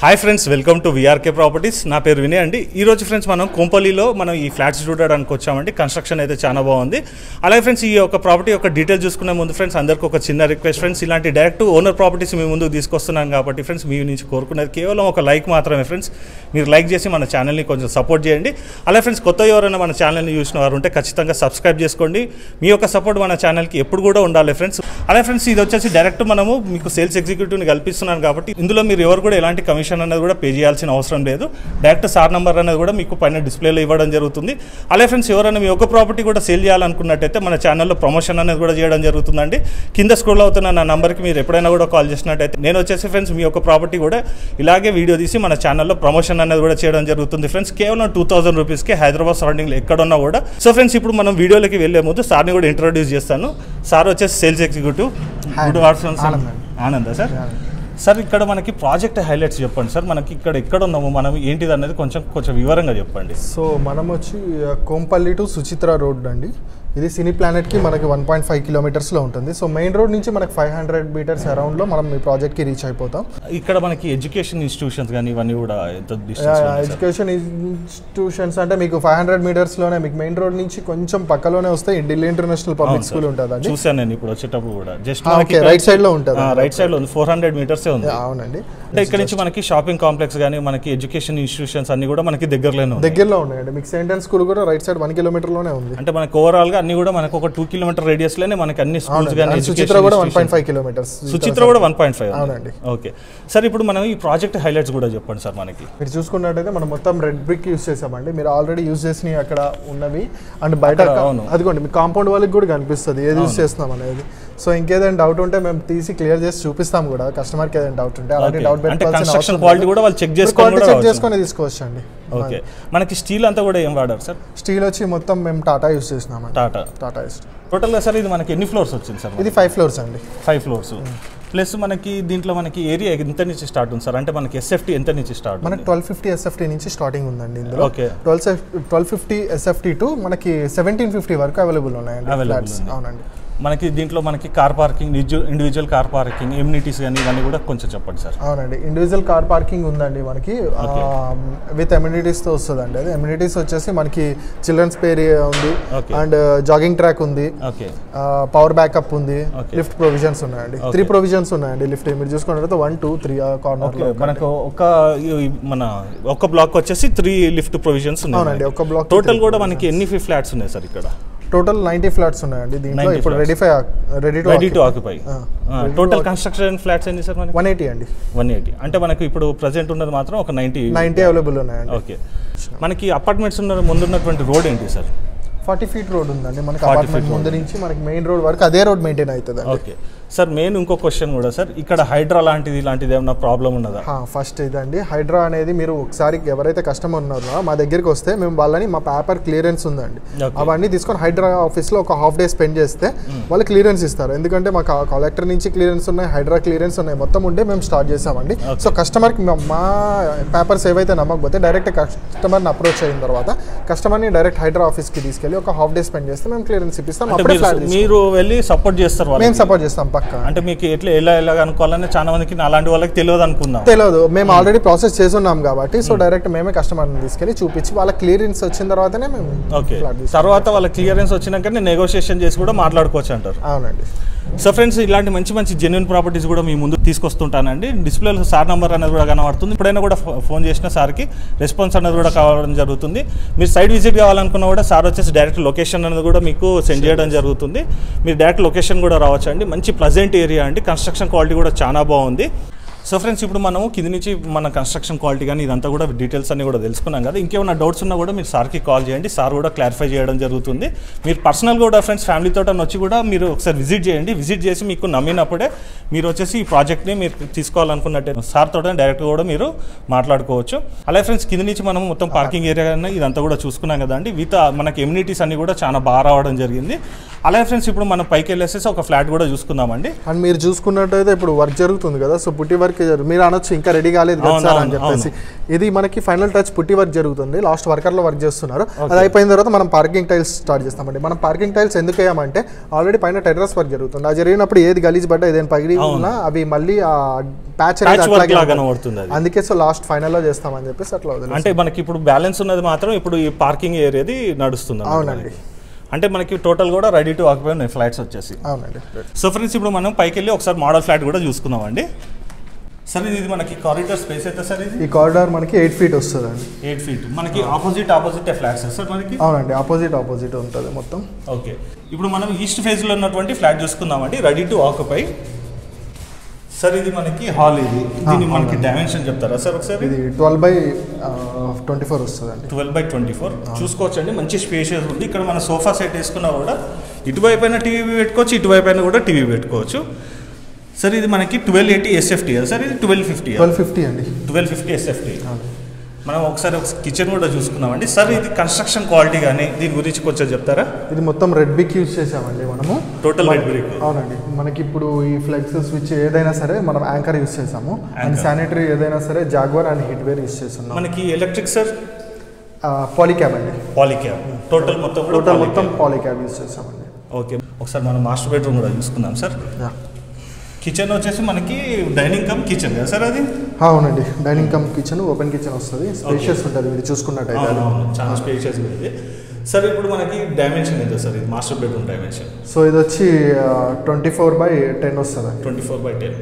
Hi friends, welcome to VRK properties. నా పేరు వినయ్ అండి. ఈరోజు ఫ్రెండ్స్ మనం కొంపల్లిలో మనం ఈ ఫ్లాట్స్ చూడడానికి వచ్చామండి. కన్స్ట్రక్షన్ అయితే చాలా బాగుంది. అలాగే ఫ్రెండ్స్, ఈ యొక్క ప్రాపర్టీ యొక్క డీటెయిల్ చూసుకునే ముందు ఫ్రెండ్స్ అందరికీ ఒక చిన్న రిక్వెస్ట్ ఫ్రెండ్స్, ఇలాంటి డైరెక్ట్ ఓనర్ ప్రాపర్టీస్ మీ ముందుకు తీసుకొస్తున్నాను కాబట్టి ఫ్రెండ్స్ మీ నుంచి కోరుకునేది కేవలం ఒక లైక్ మాత్రమే ఫ్రెండ్స్. మీరు లైక్ చేసి మన ఛానల్ని కొంచెం సపోర్ట్ చేయండి. అలాగే ఫ్రెండ్స్, కొత్త ఎవరైనా మన ఛానల్ని చూసిన వారు ఉంటే ఖచ్చితంగా సబ్స్క్రైబ్ చేసుకోండి. మీ యొక్క సపోర్ట్ మన ఛానల్కి ఎప్పుడు కూడా ఉండాలి ఫ్రెండ్స్. అలాగే ఫ్రెండ్స్, ఇది వచ్చేసి డైరెక్ట్ మనము మీకు సేల్స్ ఎగ్జిక్యూటివ్ని కల్పిస్తున్నాను కాబట్టి ఇందులో మీరు ఎవరు కూడా ఎలాంటి కమిషన్ అనేది కూడా పే చేయాల్సిన అవసరం లేదు. డైరెక్ట్ సార్ నెంబర్ అనేది కూడా మీకు పైన డిస్ప్లేలో ఇవ్వడం జరుగుతుంది. అలాగే ఫ్రెండ్స్, ఎవరైనా మీ ఒక ప్రాపర్టీ కూడా సేల్ చేయాలనుకున్నట్టయితే మన ఛానల్లో ప్రమోషన్ అనేది కూడా చేయడం జరుగుతుందండి. కింద స్క్రోల్ అవుతున్న నా నెంబర్కి మీరు ఎప్పుడైనా కూడా కాల్ చేసినట్టయితే నేను వచ్చేసి ఫ్రెండ్స్ మీ యొక్క ప్రాపర్టీ కూడా ఇలాగే వీడియో తీసి మన ఛానల్లో ప్రమోషన్ అనేది కూడా చేయడం జరుగుతుంది ఫ్రెండ్స్. కేవలం 2000 రూపీస్కి హైదరాబాద్ సరౌండింగ్లో ఎక్కడున్నా కూడా. సో ఫ్రెండ్స్, ఇప్పుడు మనం వీడియోలోకి వెళ్ళే ముందు సార్ని కూడా ఇంట్రొడ్యూస్ చేస్తాను. సార్ వచ్చేసి సేల్స్ ఎగ్జిక్యూటివ్. Good afternoon. ఆనంద సార్, ఇక్కడ మనకి ప్రాజెక్ట్ హైలైట్స్ చెప్పండి సార్. మనకి ఇక్కడ ఎక్కడ ఉన్నాము, మనం ఏంటిది అనేది కొంచెం వివరంగా చెప్పండి. సో మనం వచ్చి కొంపల్లి టు సుచిత్ర రోడ్ అండి. ఇది సినీ ప్లానెట్కి మనకి 1.5 కిలోమీటర్స్లో ఉంటుంది. సో మెయిన్ రోడ్ నుంచి మనకి 500 మీటర్స్ అరౌండ్లో మనం ఈ ప్రాజెక్ట్కి రీచ్ అయిపోతాం. ఇక్కడ మనకి ఎడ్యుకేషన్ ఇన్స్టిట్యూషన్స్ కానీ ఇవన్నీ కూడా ఎడ్యుకేషన్ ఇన్స్టిట్యూషన్స్ అంటే మీకు 500 మీటర్స్లోనే మీకు మెయిన్ రోడ్ నుంచి కొంచెం పక్కలోనే వస్తే ఢిల్లీ ఇంటర్నేషనల్ పబ్లిక్ స్కూల్ ఉంటుంది అండి. చూసాను నేను ఇప్పుడు వచ్చేటప్పుడు కూడా. జస్ట్ రైట్ సైడ్లో ఉంటుంది. రైట్ సైడ్లో ఉంది. 400 మీటర్సే ఉంది. అవునండి. అంటే ఇక్కడ నుంచి మనకి షాపింగ్ కాంప్లెక్స్ కానీ మనకి ఎడ్యుకేషన్ ఇన్స్టిట్యూషన్స్ అన్ని కూడా మనకి దగ్గరలో ఉన్నాయండి. మీకు సెయింట్ అండ్ స్కూల్ కూడా రైట్ సైడ్ 1 కిలోమీటర్లోనే ఉంది. అంటే మనకి ఓవరాల్ గా అన్ని కూడా మనకు ఒక 2 కిలోమీటర్ రేడియస్ లోనే మనకి అన్ని స్కూల్స్ కానీ సుచిత్ర కూడా 1.5 కిలోమీటర్స్. సుచిత్ర కూడా 1.5. అవునండి. ఓకే సార్, ఇప్పుడు మనం ఈ ప్రాజెక్ట్ హైలైట్స్ కూడా చెప్పండి సార్. మనకి మీరు చూసుకున్నట్టయితే మనం మొత్తం రెడ్ బ్రిక్ యూస్ చేసామండి. మీరు ఆల్రెడీ యూస్ చేసినవి అక్కడ ఉన్నవి అండ్ బయట అదిగోండి మీ కాంపౌండ్ వాళ్ళకి కూడా కనిపిస్తుంది ఏది యూస్ చేస్తున్నాం అనేది. సో ఇంకేదైనా డౌట్ ఉంటే మేము తీసి క్లియర్ చేసి చూపిస్తాం కూడా కస్టమర్కి. ఏదైనా డౌట్ ఉంటే అలాంటి డౌట్ కన్స్ట్రక్షన్ క్వాలిటీ కూడా వాళ్ళు చెక్ చేసుకొని తీసుకోవచ్చు అండి. ఓకే, మనకి స్టీల్ అంతా కూడా ఏం వాడారు సార్? స్టీల్ వచ్చి మొత్తం మేము టాటా యూస్ చేసినాం. టాటా టోటల్గా సార్ ఇది మనకి ఎన్ని ఫ్లోర్స్ వచ్చింది సార్? ఇది 5 ఫ్లోర్స్ అండి. 5 ఫ్లోర్స్ ప్లస్ మనకి దీంట్లో మనకి ఏరియా ఎంత నుంచి స్టార్ట్ ఉంది సార్? అంటే మనకి ఎస్ఎఫ్టీ ఎంత నుంచి స్టార్ట్? మనకి 1250 ఎస్ఎఫ్టీ నుంచి స్టార్టింగ్ ఉందండి ఇందులో. ఓకే, 1250 ఎస్ఎఫ్టీ టు మనకి 1750 వరకు అవైలబుల్ ఉన్నాయండి. అవునండి. మనకి దీంట్లో మనకి car parking, individual car parking, amenities కానీ ఇవన్నీ కూడా కొంచెం చెప్పండి సార్. అవునండి, ఇండివిజువల్ కార్ పార్కింగ్ ఉందండి మనకి విత్ ఎమ్యూనిటీస్తో వస్తుందండి. అది ఎమ్యూనిటీస్ వచ్చేసి మనకి చిల్డ్రన్స్ ప్లే ఏరియా ఉంది అండ్ జాగింగ్ ట్రాక్ ఉంది, పవర్ బ్యాకప్ ఉంది, లిఫ్ట్ ప్రొవిజన్స్ ఉన్నాయండి. 3 ప్రొవిజన్స్ ఉన్నాయండి లిఫ్ట్. మీరు చూసుకున్నట్లయితే 1, 2, 3 కార్నర్ మనకు ఒక బ్లాక్ వచ్చేసి 3 లిఫ్ట్ ప్రొవిజన్స్ ఉన్నాయి. ఒక బ్లాక్ టోటల్ కూడా మనకి ఎన్ని ఫ్లాట్స్ ఉన్నాయి సార్ ఇక్కడ? టోటల్ 90 ఫ్లాట్స్ ఉన్నాయండి దీంట్లో. ఇప్పుడు ready to occupy. Total construction flats ఏంటి సార్? 180 అండి. 180 అంటే మనకి ఇప్పుడు ప్రెజెంట్ ఉన్నది మాత్రం ఒక 90 అవైలబుల్ ఉన్నాయండి. ఓకే, మనకి అపార్ట్మెంట్స్ ముందున్నటువంటి రోడ్ ఏంటి సార్? 40 ఫీట్ రోడ్ ఉందండి మనకి. అపార్ట్మెంట్ ముందు నుంచి మనకి మెయిన్ రోడ్ వరకు అదే రోడ్ మెయింటైన్ అవుతుంది. ఓకే సార్, మెయిన్ ఇంకో క్వశ్చన్ కూడా సార్, ఇక్కడ హైడ్రా లాంటిది ఏమైనా ప్రాబ్లం ఉన్నదా? ఫస్ట్ ఇదండి, హైడ్రా అనేది మీరు ఒకసారి ఎవరైతే కస్టమర్ ఉన్నారో మా దగ్గరికి వస్తే మేము వాళ్ళని మా పేపర్ క్లియరెన్స్ ఉందండి అవన్నీ తీసుకొని హైడ్రా ఆఫీస్లో ఒక హాఫ్ డే స్పెండ్ చేస్తే వాళ్ళు క్లియరెన్స్ ఇస్తారు. ఎందుకంటే మాకు కలెక్టర్ నుంచి క్లియరెన్స్ ఉన్నాయి, హైడ్రా క్లియరెన్స్ ఉన్నాయి, మొత్తం ఉంటే మేము స్టార్ట్ చేసామండి. సో కస్టమర్కి మా పేపర్స్ ఏవైతే నమ్మకపోతే డైరెక్ట్ కస్టమర్ని అప్రోచ్ అయిన తర్వాత కస్టమర్ని డైరెక్ట్ హైడ్రా ఆఫీస్కి తీసుకెళ్ళి ఒక హాఫ్ డే స్పెండ్ చేస్తే మేము క్లియరెన్స్ ఇప్పిస్తాం. మీరు వెళ్ళి సపోర్ట్ చేస్తారు? మేము సపోర్ట్ చేస్తాం. అంటే మీకు ఎలా అనుకోవాలని చాలా మందికి అలాంటి వాళ్ళకి తెలియదు. మేము ఆల్రెడీ ప్రాసెస్ చేస్తున్నాం కాబట్టి సో డైరెక్ట్ మేమే కస్టమర్ని తీసుకెళ్ళి చూపించి వాళ్ళ క్లియరెన్స్ వచ్చిన తర్వాతనే మేము తర్వాత వాళ్ళ క్లియరెన్స్ వచ్చినాక నెగోషియేషన్ చేసి కూడా మాట్లాడుకోవచ్చు అంటారు. అవునండి. సో ఫ్రెండ్స్, ఇలాంటి మంచి జెన్యూన్ ప్రాపర్టీస్ కూడా మీ ముందు తీసుకొస్తుంటానండి. డిస్ప్లేలో సార్ నెంబర్ అనేది కూడా కనబడుతుంది. ఇప్పుడైనా కూడా ఫోన్ చేసిన సార్కి రెస్పాన్స్ అనేది కూడా కావడం జరుగుతుంది. మీరు సైట్ విజిట్ కావాలనుకున్నా కూడా సార్ వచ్చేసి డైరెక్ట్ లొకేషన్ అనేది కూడా మీకు సెండ్ చేయడం జరుగుతుంది. మీరు డైరెక్ట్ లొకేషన్ కూడా రావచ్చు అండి. మంచి ప్లజెంట్ ఏరియా అండి. కన్స్ట్రక్షన్ క్వాలిటీ కూడా చాలా బాగుంది. సో ఫ్రెండ్స్, ఇప్పుడు మనము కింది నుంచి మన కన్స్ట్రక్షన్ క్వాలిటీ కానీ ఇదంతా కూడా డీటెయిల్స్ అన్ని కూడా తెలుసుకున్నాం కదా. ఇంకేమైనా డౌట్స్ ఉన్నా కూడా మీరు సార్కి కాల్ చేయండి. సార్ కూడా క్లారిఫై చేయడం జరుగుతుంది. మీరు పర్సనల్గా కూడా ఫ్రెండ్స్ ఫ్యామిలీతో వచ్చి కూడా మీరు ఒకసారి విజిట్ చేయండి. విజిట్ చేసి మీకు నమ్మినప్పుడే మీరు వచ్చేసి ఈ ప్రాజెక్ట్ని మీరు తీసుకోవాలనుకున్నట్టే సార్తో డైరెక్ట్గా కూడా మీరు మాట్లాడుకోవచ్చు. అలాగే ఫ్రెండ్స్, కింది నుంచి మనం మొత్తం పార్కింగ్ ఏరియా ఇదంతా కూడా చూసుకున్నాం కదండి. మనకి ఎమ్యూనిటీస్ అన్ని కూడా చాలా బాగా రావడం జరిగింది. అలాగే ఫ్రెండ్స్ ఇప్పుడు మనం పైకి వెళ్ళేసేసి ఒక ఫ్లాట్ కూడా చూసుకుందామండి. అండ్ మీరు చూసుకున్నట్టయితే ఇప్పుడు వర్క్ జరుగుతుంది కదా, సో పుట్టి వర్క్ మీరు అనొచ్చు ఇంకా రెడీ కాలేదు కదా సార్ అని చెప్పేసి. ఇది మనకి ఫైనల్ టచ్ పుట్టి వర్క్ జరుగుతుంది, లాస్ట్ వర్కర్లో వర్క్ చేస్తున్నారు. అది అయిపోయిన తర్వాత మనం పార్కింగ్ టైల్స్ స్టార్ట్ చేస్తామండి. మనం పార్కింగ్ టైల్స్ ఎందుకు వేయమంటే ఆల్రెడీ పైన టెర్రస్ వర్క్ జరుగుతుంది. అది జరిగినప్పుడు ఏది గలీజ్ పడ్డా ఏదైనా పగిలి ఉన్నా అవి మళ్ళీ ఆ ప్యాచ్ అందుకే సో లాస్ట్ ఫైనల్లో చేస్తామని చెప్పేసి అట్లా వదిలేదు. అంటే మనకి ఇప్పుడు బ్యాలెన్స్ ఉన్నది మాత్రం ఇప్పుడు ఈ పార్కింగ్ ఏరియాది నడుస్తుంది. అవునండి. అంటే మనకి టోటల్ కూడా రెడీ టు ఆక్యుపై ఉన్నాయి ఫ్లాట్స్ వచ్చేసి. అవునండి. సో ఫ్రెండ్స్ ఇప్పుడు మనం పైకి వెళ్ళి ఒకసారి మోడల్ ఫ్లాట్ కూడా చూసుకుందామండి. సార్ ఇది మనకి కారిడార్ స్పేస్ అయితే సార్ ఇది ఈ కారిడార్ మనకి 8 feet వస్తుందండి. 8 feet మనకి ఆపోజిట్ ఫ్లాట్స్ సార్ మనకి. అవునండి, ఆపోజిట్ ఉంటుంది మొత్తం. ఓకే, ఇప్పుడు మనం ఈస్ట్ ఫేజ్లో ఉన్నటువంటి ఫ్లాట్ చూసుకుందామండి, రెడీ టు ఆక్యుపై. సార్ ఇది మనకి హాల్, దీన్ని మనకి డైమెన్షన్ చెప్తారా సార్ ఒకసారి? ఇది 12/24 వస్తుందండి. 12/24 చూసుకోవచ్చండి, మంచి స్పేషియస్ ఉంది. ఇక్కడ మన సోఫా సెట్ వేసుకున్నా కూడా ఇటువైపు అయినా టీవీ పెట్టుకోవచ్చు, ఇటువైపు అయినా కూడా టీవీ పెట్టుకోవచ్చు. సార్ ఇది మనకి 1280 SFT సార్, ఇది 1250 అండి. 1250 SFT. మనం ఒకసారి కిచెన్ కూడా చూసుకున్నామండి. సార్ ఇది కన్స్ట్రక్షన్ క్వాలిటీ కానీ దీని గురించి కొంచెం చెప్తారా? ఇది మొత్తం రెడ్ బ్రిక్ యూజ్ చేసామండి మనము. Total red brick. అవునండి. మనకి ఇప్పుడు ఈ ఫ్లెక్స్ స్విచ్ ఏదైనా సరే మనం యాంకర్ యూజ్ చేసాము. అండ్ శానిటరీ ఏదైనా సరే జాగ్వార్ అండ్ హిట్వేర్ యూజ్ చేస్తున్నాం. మనకి ఎలక్ట్రిక్ సార్ పాలీక్యాబ్ అండి. పాలీక్యాబ్ టోటల్ మొత్తం పాలీక్యాబ్ యూజ్ చేసామండి. ఓకే, ఒకసారి మనం మాస్టర్ బెడ్రూమ్ కూడా చూసుకుందాం సార్. కిచెన్ వచ్చేసి మనకి డైనింగ్ కమ్ కిచెన్ కదా సార్ అది? అవునండి, dining come kitchen, open kitchen వస్తుంది. స్పేషియస్ ఉంటుంది మీరు చూసుకున్నట్టయితే. చాలా స్పేషియస్ ఉంది సార్. ఇప్పుడు మనకి డైమెన్షన్ ఎంత సార్ ఇది మాస్టర్ బెడ్రూమ్ డైమెన్షన్? సో ఇది వచ్చి 24/10 వస్తుంది. 24/10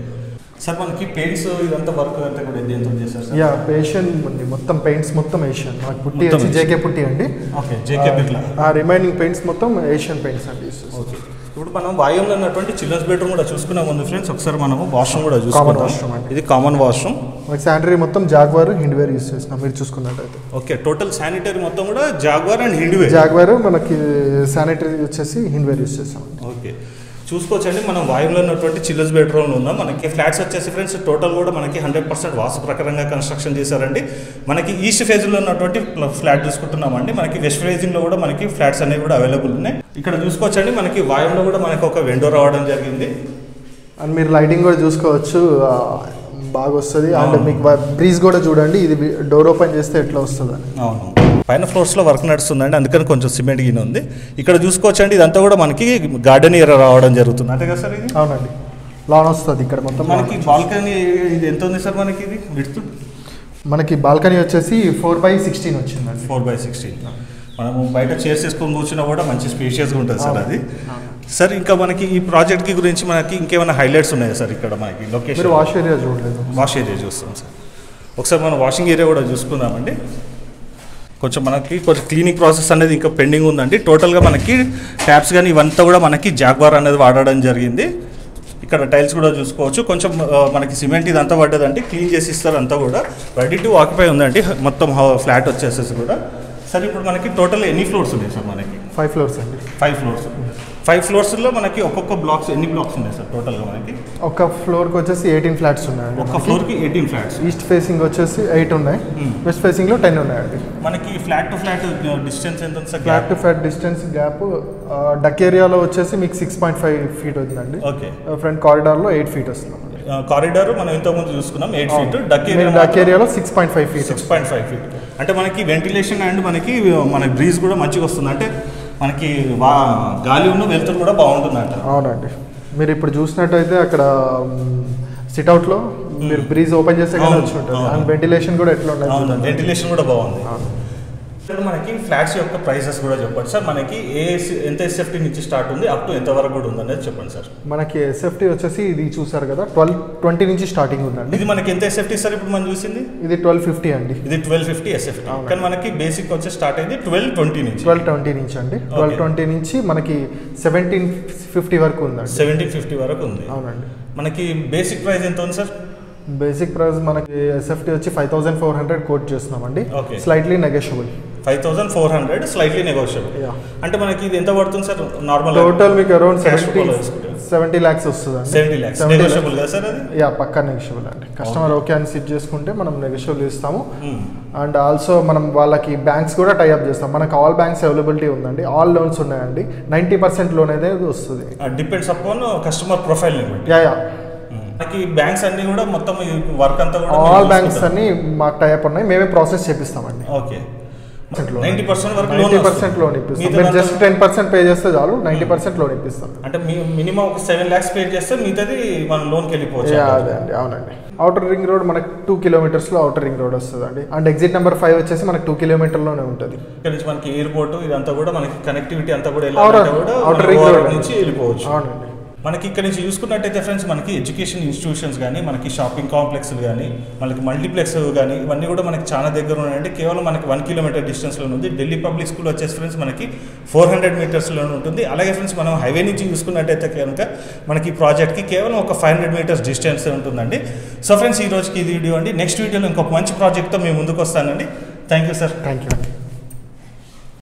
సార్. మనకి పెయింట్స్ ఇదంతా వర్క్ అంతా కూడా ఎంత చేశారు సార్? ఏషియన్ ఉంది మొత్తం, పెయింట్స్ మొత్తం ఏషియన్. మనకి పుట్టి వచ్చి జేకే పుట్టి అండి. Okay, JK Birla. Remaining paints మొత్తం ఏషియన్ పెయింట్స్ అండి. ఓకే, ఇప్పుడు మనం వాయువులో ఉన్నటువంటి చిల్డ్రన్స్ బెడ్రూమ్ కూడా చూసుకునే ముందు ఫ్రెండ్స్ ఒకసారి మనము వాష్రూమ్ కూడా చూసుకుంటాం. ఇది కామన్ వాష్రూమ్. మనకి శానిటరీ మొత్తం జాగ్వార్ హిండ్వేర్ యూస్ చేస్తున్నాం మీరు చూసుకున్నట్టయితే. ఓకే, టోటల్ శానిటరీ మొత్తం కూడా జాగ్వార్ అండ్ హిండ్వేర్. జాగ్వార్ మనకి శానిటరీ వచ్చేసి హిండ్వేర్ యూస్ చేస్తాం. ఓకే, చూసుకోవచ్చండి మనం వాయువులో ఉన్నటువంటి చిల్డ్రన్స్ బెడ్రూమ్లో ఉన్నాం. మనకి ఫ్లాట్స్ వచ్చేసి ఫ్రెండ్స్ టోటల్ కూడా మనకి 100% వాస్తు ప్రకారంగా కన్స్ట్రక్షన్ చేశారండి. మనకి ఈస్ట్ ఫేజ్లో ఉన్నటువంటి ఫ్లాట్ చూసుకుంటున్నామండి. మనకి వెస్ట్ ఫేజింగ్లో కూడా మనకి ఫ్లాట్స్ అనేవి కూడా అవైలబుల్ ఉన్నాయి. ఇక్కడ చూసుకోవచ్చండి మనకి వాయువులో కూడా మనకి ఒక విండో రావడం జరిగింది. అండ్ మీరు లైటింగ్ కూడా చూసుకోవచ్చు, బాగా వస్తుంది. అండ్ మీకు బ్రీజ్ కూడా చూడండి, ఇది డోర్ ఓపెన్ చేస్తే ఎట్లా వస్తుంది అని. అవును, పైన ఫ్లోర్స్లో వర్క్ నడుస్తుందండి, అందుకని కొంచెం సిమెంట్ గిన్నె ఉంది. ఇక్కడ చూసుకోవచ్చండి ఇదంతా కూడా మనకి గార్డెన్ ఏరియా రావడం జరుగుతుంది అంతే కదా సార్ ఇది? అవునండి, లాన్ వస్తుంది ఇక్కడ మొత్తం. మనకి బాల్కనీ ఇది ఎంత ఉంది సార్ మనకి? ఇది విడ్త్ మనకి బాల్కనీ వచ్చేసి 4/16 వచ్చిందండి. 4/16. మనము బయట చైర్స్ వేసుకొని కూర్చున్నా కూడా మంచి స్పేషియస్గా ఉంటుంది సార్ అది. సార్ ఇంకా మనకి ఈ ప్రాజెక్ట్కి గురించి మనకి ఇంకేమైనా హైలైట్స్ ఉన్నాయా సార్? ఇక్కడ మనకి లొకేషన్ వాష్ ఏరియా చూడలేదు. వాష్ ఏరియా చూస్తాం సార్. ఒకసారి మనం వాషింగ్ ఏరియా కూడా చూసుకుందామండి. కొంచెం మనకి కొంచెం క్లీనింగ్ ప్రాసెస్ అనేది ఇంకా పెండింగ్ ఉందండి. టోటల్గా మనకి ట్యాప్స్ కానీ ఇవంతా కూడా మనకి జాగ్వార్ అనేది వాడడం జరిగింది. ఇక్కడ టైల్స్ కూడా చూసుకోవచ్చు. కొంచెం మనకి సిమెంట్ ఇదంతా పడ్డదండి, క్లీన్ చేసి ఇస్తారు. అంతా కూడా రెడీ టు ఆక్యుపై ఉందండి మొత్తం ఫ్లాట్ వచ్చేసేసి కూడా. సార్ ఇప్పుడు మనకి టోటల్ ఎన్ని ఫ్లోర్స్ ఉన్నాయి సార్? మనకి 5 floors అండి. 5 floors. 5 floors మనకి ఒక్కొక్క బ్లాక్స్ ఎన్ని బ్లాక్స్ ఉన్నాయి సార్ టోటల్గా? మనకి ఒక ఫ్లోర్కి వచ్చేసి 18 ఫ్లాట్స్ ఉన్నాయండి. ఒక ఫ్లోర్కి 18 ఫ్లాట్స్. ఈస్ట్ ఫేసింగ్ వచ్చేసి 8 ఉన్నాయి, వెస్ట్ ఫేసింగ్లో 10 ఉన్నాయండి. మనకి ఫ్లాట్ టు ఫ్లాట్ డిస్టెన్స్ ఎంత ఉంది sir? Flat to flat distance gap duct ఏరియాలో వచ్చేసి మీకు 6.5 feet అవుతుందండి. ఓకే, ఫ్రంట్ కారిడార్లో 8 feet వస్తుంది. కారిడార్ మనం ఇంతకుముందు చూసుకున్నాం 8 feet. డక్ ఏరియాలో 6.5 feet. 6.5 feet అంటే మనకి వెంటిలేషన్ అండ్ మనకి బ్రీజ్ కూడా మంచిగా వస్తుంది. అంటే మనకి గాలి ఉన్న వెలుతురు కూడా బాగుంటుందంట. అవునండి, మీరు ఇప్పుడు చూసినట్టయితే అక్కడ సిట్అవుట్లో మీరు బ్రీజ్ ఓపెన్ చేస్తే కానీ వచ్చి ఉంటుంది. అండ్ వెంటిలేషన్ కూడా ఎట్లా ఉంటుంది? వెంటిలేషన్ కూడా బాగుంది. సార్ మనకి ఫ్లాట్స్ యొక్క ప్రైసెస్ కూడా చెప్పండి సార్. మనకి ఎంత SFT నుంచి స్టార్ట్ ఉంది, అప్ టు ఎంత వరకు కూడా ఉంది అనేది చెప్పండి సార్. మనకి SFT వచ్చేసి ఇది చూసారు కదా 1220 నుంచి స్టార్టింగ్ ఉందండి. ఇది మనకి ఎంత SFT సార్ ఇప్పుడు మనం చూసింది? ఇది 1250 అండి. ఇది 1250 SFT. కానీ మనకి బేసిక్ వచ్చి స్టార్ట్ అయింది 1220 నుంచి. 1220 నుంచి అండి. 1220 నుంచి మనకి 1750 వరకు ఉందండి. 1750 వరకు ఉంది. అవునండి. మనకి బేసిక్ ప్రైస్ ఎంత ఉంది సార్? బేసిక్ ప్రైస్ మనకి SFT వచ్చి 5400 కోట్ చేస్తున్నామండి. Slightly negotiable. 5400 slightly negotiable. అంటే మనకి ఇది ఎంత పడుతుంది సార్ నార్మల్? టోటల్ మీకు అరౌండ్ 70 lakhs వస్తుందండి. 70 lakhs నెగోషియబుల్ కదా సార్ అది? యా పక్కా నెగోషియబుల్ అండి. కస్టమర్ ఓకే అని సిట్ చేసుకుంటే మనం నెగోషియబుల్ ఇస్తాము. అండ్ ఆల్సో మనం వాళ్ళకి బ్యాంక్స్ కూడా టైఅప్ చేస్తాం. మనకు ఆల్ బ్యాంక్స్ అవైలబిలిటీ ఉందండి, ఆల్ లోన్స్ ఉన్నాయండి. 90% లోన్ అనేది వస్తుంది. Depends upon customer profile. Yeah మనకి బ్యాంక్స్ అన్ని కూడా మొత్తం వర్క్ అంతా కూడా ఆల్ బ్యాంక్స్ అన్ని మాకు టైఅప్ ఉన్నాయి, మేమే ప్రాసెస్ చేపిస్తామండి. ఓకే 90% వరకు 90% లోన్ ఇప్పిస్తాం. మీరు జస్ట్ 10% పే చేస్తే చాలు, 90% లోన్ ఇప్పిస్తాం. అంటే మినిమం ఒక 7 lakhs పే చేస్తే మిగతాది మనం లోన్కి వెళ్ళిపోవచ్చు. అదే అండి, అవునండి. అవుటర్ రింగ్ రోడ్ మనకు 2 kilometers అవుటర్ రింగ్ రోడ్ వస్తుంది అండి. అండ్ ఎగ్జిట్ నెంబర్ 5 వచ్చేసి మనకు 2 kilometers లోనే ఉంటుంది. ఇక్కడ నుంచి మనకి ఎయిర్పోర్ట్ ఇదంతా కూడా మనకి కనెక్టివిటీ అంతా కూడా అవుటర్ రింగ్ రోడ్ నుంచి వెళ్ళిపోవచ్చు. అవునండి. మనకి ఇక్కడ నుంచి చూసుకున్నట్టయితే ఫ్రెండ్స్ మనకి ఎడ్యుకేషన్ ఇన్స్టిట్యూషన్స్ కానీ, మనకి షాపింగ్ కాంప్లెక్స్లు కానీ, మనకి మల్టీప్లెక్స్ కానీ ఇవన్నీ కూడా మనకి చాలా దగ్గర ఉన్నాయంటే కేవలం మనకి 1 kilometer డిస్టెన్స్లో ఉంది. ఢిల్లీ పబ్లిక్ స్కూల్ వచ్చేసి ఫ్రెండ్స్ మనకి 400 meters ఉంటుంది. అలాగే ఫ్రెండ్స్ మనం హైవే నుంచి చూసుకున్నట్టయితే కనుక మనకి ప్రాజెక్ట్కి కేవలం ఒక 500 meters డిస్టెన్స్ ఉంటుందండి. సో ఫ్రెండ్స్ ఈ రోజుకి ఇది వీడియో అండి. నెక్స్ట్ వీడియోలో ఇంకొక మంచి ప్రాజెక్ట్తో మేము ముందుకు వస్తానండి. Thank you sir. Thank you అండి.